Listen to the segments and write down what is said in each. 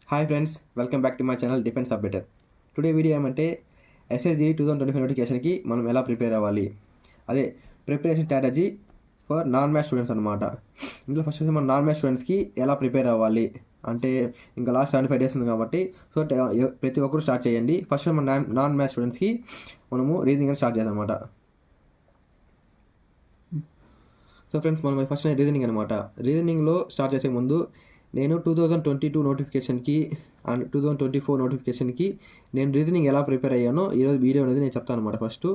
Hi friends, welcome back to my channel defence updater. Today video ఏమంటే SSG 2025 నోటిఫికేషన్కి మనం ఎలా ప్రిపేర్ అవ్వాలి, అదే preparation strategy for non maths students అనమాట. ఇందులో ఫస్ట్ మన నాన్ మ్యాథ్స్ స్టూడెంట్స్కి ఎలా ప్రిపేర్ అవ్వాలి అంటే ఇంకా లాస్ట్ 75 డేస్ ఉంది కాబట్టి ప్రతి ఒక్కరు స్టార్ట్ చేయండి. ఫస్ట్ మన నాన్ మ్యాథ్స్ స్టూడెంట్స్కి మనము రీజనింగ్ అని స్టార్ట్ చేద్దాం అనమాట. సో ఫ్రెండ్స్, మనం ఫస్ట్ రీజనింగ్ అనమాట. రీజనింగ్లో స్టార్ట్ చేసే ముందు నేను 2022 నోటిఫికేషన్కి అండ్ 2024 నోటిఫికేషన్కి నేను రీజనింగ్ ఎలా ప్రిపేర్ అయ్యానో ఈరోజు వీడియో అనేది నేను చెప్తాను అనమాట. ఫస్ట్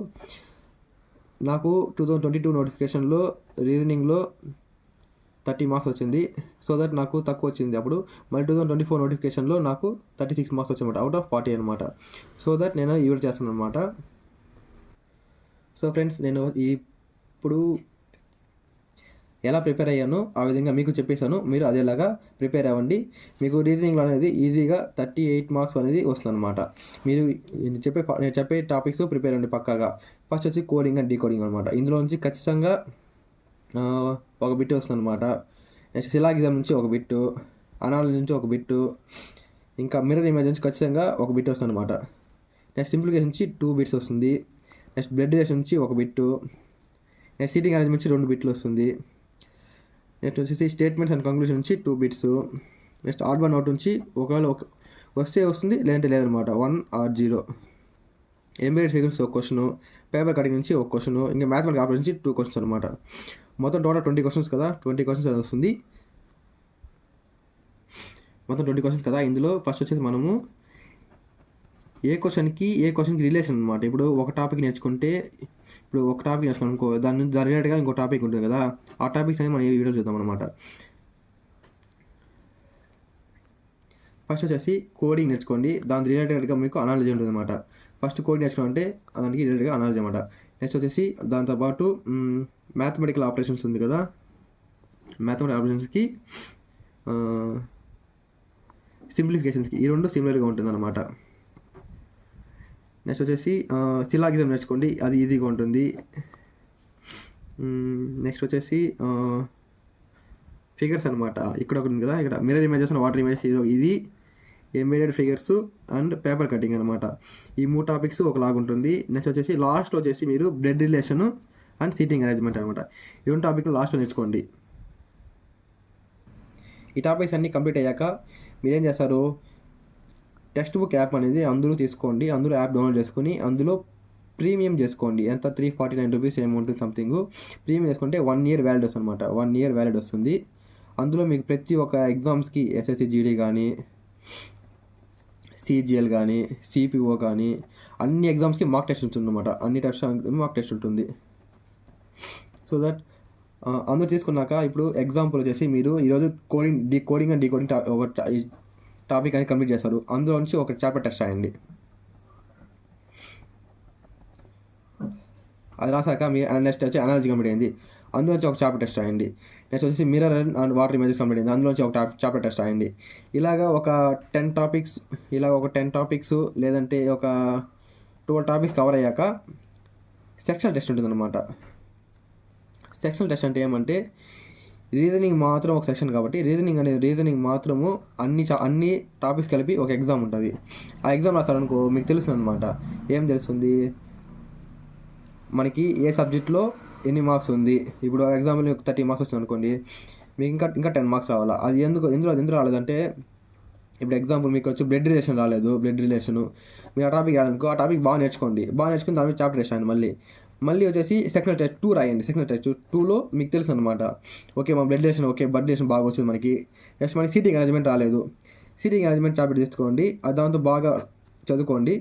నాకు 2022 నోటిఫికేషన్లో రీజనింగ్లో 30 మార్క్స్ వచ్చింది. సో దట్ నాకు తక్కువ వచ్చింది. అప్పుడు మళ్ళీ 2024 నోటిఫికేషన్లో నాకు 36 మార్క్స్ వచ్చాయన్నమాట, అవుట్ ఆఫ్ 40 అనమాట. సో దట్ నేను ఈ వీడియో చేస్తున్నాను అనమాట. సో ఫ్రెండ్స్, నేను ఇప్పుడు ఎలా ప్రిపేర్ అయ్యానో ఆ విధంగా మీకు చెప్పేశాను. మీరు అదేలాగా ప్రిపేర్ అవ్వండి. మీకు రీజనింగ్లో అనేది ఈజీగా 38 మార్క్స్ అనేది వస్తుంది అనమాట. మీరు నేను చెప్పే టాపిక్స్ ప్రిపేర్ అవ్వండి పక్కాగా. ఫస్ట్ వచ్చి కోడింగ్ అండ్ డీకోడింగ్ అనమాట. ఇందులో నుంచి ఖచ్చితంగా ఒక బిట్ వస్తుంది అనమాట. నెక్స్ట్ సిలాగిజం నుంచి ఒక బిట్టు, అనాలిసిస్ నుంచి ఒక బిట్టు, ఇంకా మిర్రర్ ఇమేజ్ నుంచి ఖచ్చితంగా ఒక బిట్ వస్తుంది అనమాట. నెక్స్ట్ సింప్లిఫికేషన్ నుంచి 2 బిట్స్ వస్తుంది. నెక్స్ట్ బ్లడ్ రిలేషన్ నుంచి ఒక బిట్టు, నెక్స్ట్ సీటింగ్ అరేంజ్మెంట్ నుంచి 2 బిట్లు వస్తుంది. నెక్స్ట్ వచ్చేసి స్టేట్మెంట్స్ అండ్ కంక్లూషన్ నుంచి 2 బిట్స్. నెక్స్ట్ ఆడ్ 1 అవుట్ నుంచి ఒకవేళ వస్తే వస్తుంది, లేదంటే లేదనమాట, 1 or 0. ఎంబెడెడ్ ఫిగర్స్ ఒక క్వశ్చను, పేపర్ కటింగ్ నుంచి ఒక క్వశ్చను, ఇంకా మ్యాథమెటికల్ ఆపరేషన్ నుంచి 2 క్వశ్చన్స్ అనమాట. మొత్తం టోటల్ 20 క్వశ్చన్స్ కదా, 20 క్వశ్చన్స్ అది వస్తుంది. మొత్తం 20 క్వశ్చన్స్ కదా. ఇందులో ఫస్ట్ వచ్చేసి మనము ఏ క్వశ్చన్కి రిలేషన్ అనమాట. ఇప్పుడు ఒక టాపిక్ నేర్చుకుంటే అనుకో, దాని రిలేటెడ్గా ఇంకో టాపిక్ ఉంటుంది కదా, ఆ టాపిక్స్ అనేది మనం ఈ వీడియో చూద్దాం అనమాట. ఫస్ట్ వచ్చేసి కోడింగ్ నేర్చుకోండి, దాని రిలేటెడ్గా మీకు అనాలజీ ఉంటుంది అనమాట. ఫస్ట్ కోడింగ్ నేర్చుకోవాలంటే దానికి రిలేటెడ్గా అనాలజీ అనమాట. నెక్స్ట్ వచ్చేసి దాంతోపాటు మ్యాథమెటికల్ ఆపరేషన్స్ ఉంది కదా, మ్యాథమెటికల్ ఆపరేషన్స్కి సింప్లిఫికేషన్స్కి ఈ రెండు సిమిలర్గా ఉంటుంది అనమాట. నెక్స్ట్ వచ్చేసి సిలాగిజం నేర్చుకోండి, అది ఈజీగా ఉంటుంది. నెక్స్ట్ వచ్చేసి ఫిగర్స్ అనమాట. ఇక్కడ ఒకటి ఉంది కదా, ఇక్కడ mirror images and water images, ఇది embedded figures and paper cutting అనమాట. ఈ 3 టాపిక్స్ ఒకలాగా ఉంటుంది. నెక్స్ట్ వచ్చేసి లాస్ట్లో వచ్చేసి మీరు blood relation and seating arrangement అనమాట. ఈ 2 టాపిక్లు లాస్ట్లో నేర్చుకోండి. ఈ టాపిక్స్ అన్నీ కంప్లీట్ అయ్యాక మీరేం చేస్తారు, టెక్స్ట్ బుక్ యాప్ అనేది అందరూ తీసుకోండి. అందరూ యాప్ డౌన్లోడ్ చేసుకుని అందులో ప్రీమియం చేసుకోండి. ఎంత 349 రూపీస్ ఏముంటుంది సంథింగ్. ప్రీమియం చేసుకుంటే 1 year వ్యాలిడ్ వస్తుంది అనమాట. 1 year వ్యాలిడ్ వస్తుంది. అందులో మీకు ప్రతి ఒక్క ఎగ్జామ్స్కి ఎస్ఎస్సి జీడీ కానీ, సిజిఎల్ కానీ, సిపిఓ కానీ అన్ని ఎగ్జామ్స్కి మార్క్ టెస్ట్ ఉంటుంది అనమాట. అన్ని టెస్ట్ మార్క్ టెస్ట్ ఉంటుంది. సో దట్ అందరూ తీసుకున్నాక ఇప్పుడు ఎగ్జాంపుల్ వచ్చేసి మీరు ఈరోజు కోడింగ్ అండ్ డీకోడింగ్ ఒక టాపిక్ అనేది కంప్లీట్ చేస్తారు. అందులో నుంచి ఒక చాప్టర్ టెస్ట్ రాయండి. అది రాసాక మీ నెక్స్ట్ వచ్చి అనాలజీ కంప్లీట్ అయింది, అందులో నుంచి ఒక చాప్టర్ టెస్ట్ రాయండి. నెక్స్ట్ వచ్చేసి mirror and water images complete అయింది, అందులో నుంచి ఒక చాప్టర్ టెస్ట్ రాయండి. ఇలాగా ఒక 10 టాపిక్స్ లేదంటే ఒక 12 టాపిక్స్ కవర్ అయ్యాక సెక్షనల్ టెస్ట్ ఉంటుంది అనమాట. సెక్షనల్ టెస్ట్ అంటే ఏమంటే రీజనింగ్ మాత్రం ఒక సెక్షన్ కాబట్టి రీజనింగ్ మాత్రము అన్ని టాపిక్స్ కలిపి ఒక ఎగ్జామ్ ఉంటుంది. ఆ ఎగ్జామ్ రాస్తారనుకో మీకు తెలుస్తుంది అనమాట. ఏం తెలుస్తుంది, మనకి ఏ సబ్జెక్ట్లో ఎన్ని మార్క్స్ ఉంది. ఇప్పుడు ఎగ్జాంపుల్ మీకు 30 మార్క్స్ వచ్చింది అనుకోండి, మీకు ఇంకా 10 మార్క్స్ రావాలా. అది ఎందుకు రాలేదంటే, ఇప్పుడు ఎగ్జాంపుల్ మీకు వచ్చి బ్లడ్ రిలేషన్ రాలేదు. బ్లడ్ రిలేషను మీరు ఆ టాపిక్ రాదనుకో, ఆ టాపిక్ బాగా నేర్చుకుని దాని మీద చాప్టర్ టెస్ట్ రాయండి. మళ్ళీ వచ్చేసి సెక్షనల్ టెస్ట్ 2 రాయండి. సెక్షనల్ టెస్ట్ 2లో మీకు తెలుసు అనమాట, ఓకే మా బ్లడ్ రిలేషన్ బాగా వచ్చింది మనకి. నెక్స్ట్ మనకి సీటింగ్ అరేంజ్మెంట్ రాలేదు. సీటింగ్ అరేంజ్మెంట్ చాప్టర్ తీసుకోండి, దాంతో బాగా చదువుకోండి.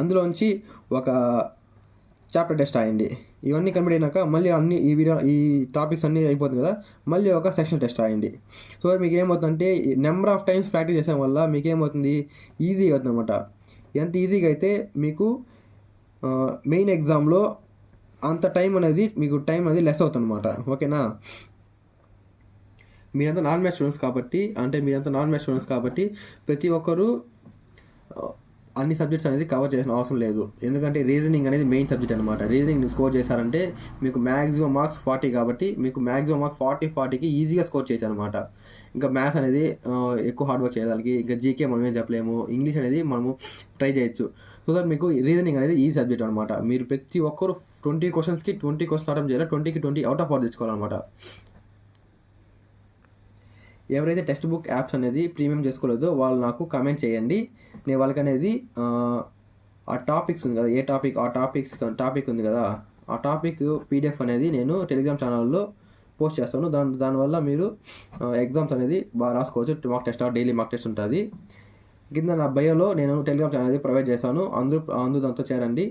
అందులోంచి ఒక చాప్టర్ టెస్ట్ రాయండి. ఇవన్నీ కంప్లీట్ అయినాక మళ్ళీ ఈ టాపిక్స్ అన్నీ అయిపోతుంది కదా, మళ్ళీ ఒక సెక్షన్ టెస్ట్ రాయండి. సో మీకు ఏమవుతుందంటే నెంబర్ ఆఫ్ టైమ్స్ ప్రాక్టీస్ చేసే వల్ల మీకు ఏమవుతుంది, ఈజీగా అవుతుంది అనమాట. ఎంత ఈజీగా అయితే మీకు మెయిన్ ఎగ్జామ్లో అంత టైం అనేది లెస్ అవుతుంది అనమాట. ఓకేనా, మీరంతా నాన్ మ్యాథ్స్ స్టూడెంట్స్ కాబట్టి ప్రతి ఒక్కరూ అన్ని సబ్జెక్ట్స్ అనేది కవర్ చేసిన అవసరం లేదు. ఎందుకంటే రీజనింగ్ అనేది మెయిన్ సబ్జెక్ట్ అనమాట. రీజనింగ్ స్కోర్ చేశారంటే మీకు మ్యాక్సిమం మార్క్స్ 40 కాబట్టి మీకు మ్యాక్సిమం మార్క్స్ 40కి ఈజీగా స్కోర్ చేయొచ్చు అనమాట. ఇంకా మ్యాథ్స్ అనేది ఎక్కువ హార్డ్ వర్క్ చేయడానికి, ఇంకా జీకే మనం ఏం చెప్పలేము, ఇంగ్లీష్ అనేది మనము ట్రై చేయొచ్చు. సో దట్ మీకు రీజనింగ్ అనేది ఈ సబ్జెక్ట్ అనమాట. మీరు ప్రతి ఒక్కరు 20 క్వశ్చన్స్కి 20 క్వశ్చన్ అటెంప్ట్ చేయాలి, 20కి 20 అవుట్ ఆఫ్ ఆర్డర్ తెచ్చుకోవాలన్నమాట. ఎవరైతే టెక్స్ట్ బుక్ యాప్స్ అనేది ప్రీమియం చేసుకోలేదో వాళ్ళు నాకు కామెంట్ చేయండి. నేను వాళ్ళకి అనేది ఆ టాపిక్స్ ఉంది కదా, ఏ టాపిక్ ఆ టాపిక్ ఉంది కదా, ఆ టాపిక్ పీడిఎఫ్ అనేది నేను టెలిగ్రామ్ ఛానల్లో పోస్ట్ చేస్తాను. దానివల్ల మీరు ఎగ్జామ్స్ అనేది బాగా రాసుకోవచ్చు. Mock test, daily mock test ఉంటుంది. కింద నా బయోలో నేను టెలిగ్రామ్ ఛానల్ అనేది ప్రొవైడ్ చేస్తాను, అందరూ దాంతో చేరండి.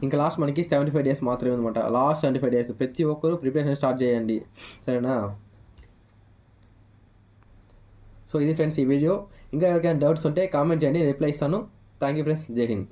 ఇంకా లాస్ట్ మనకి 75 డేస్ మాత్రమే అనమాట. లాస్ట్ 75 డేస్ ప్రతి ఒక్కరు ప్రిపరేషన్ స్టార్ట్ చేయండి, సరేనా? సో ఇది ఫ్రెండ్స్ ఈ వీడియో. ఇంకా ఎవరికైనా డౌట్స్ ఉంటే కామెంట్ చేయండి, రిప్లై ఇస్తాను. థ్యాంక్ యూ ఫ్రెండ్స్, జై హింద్.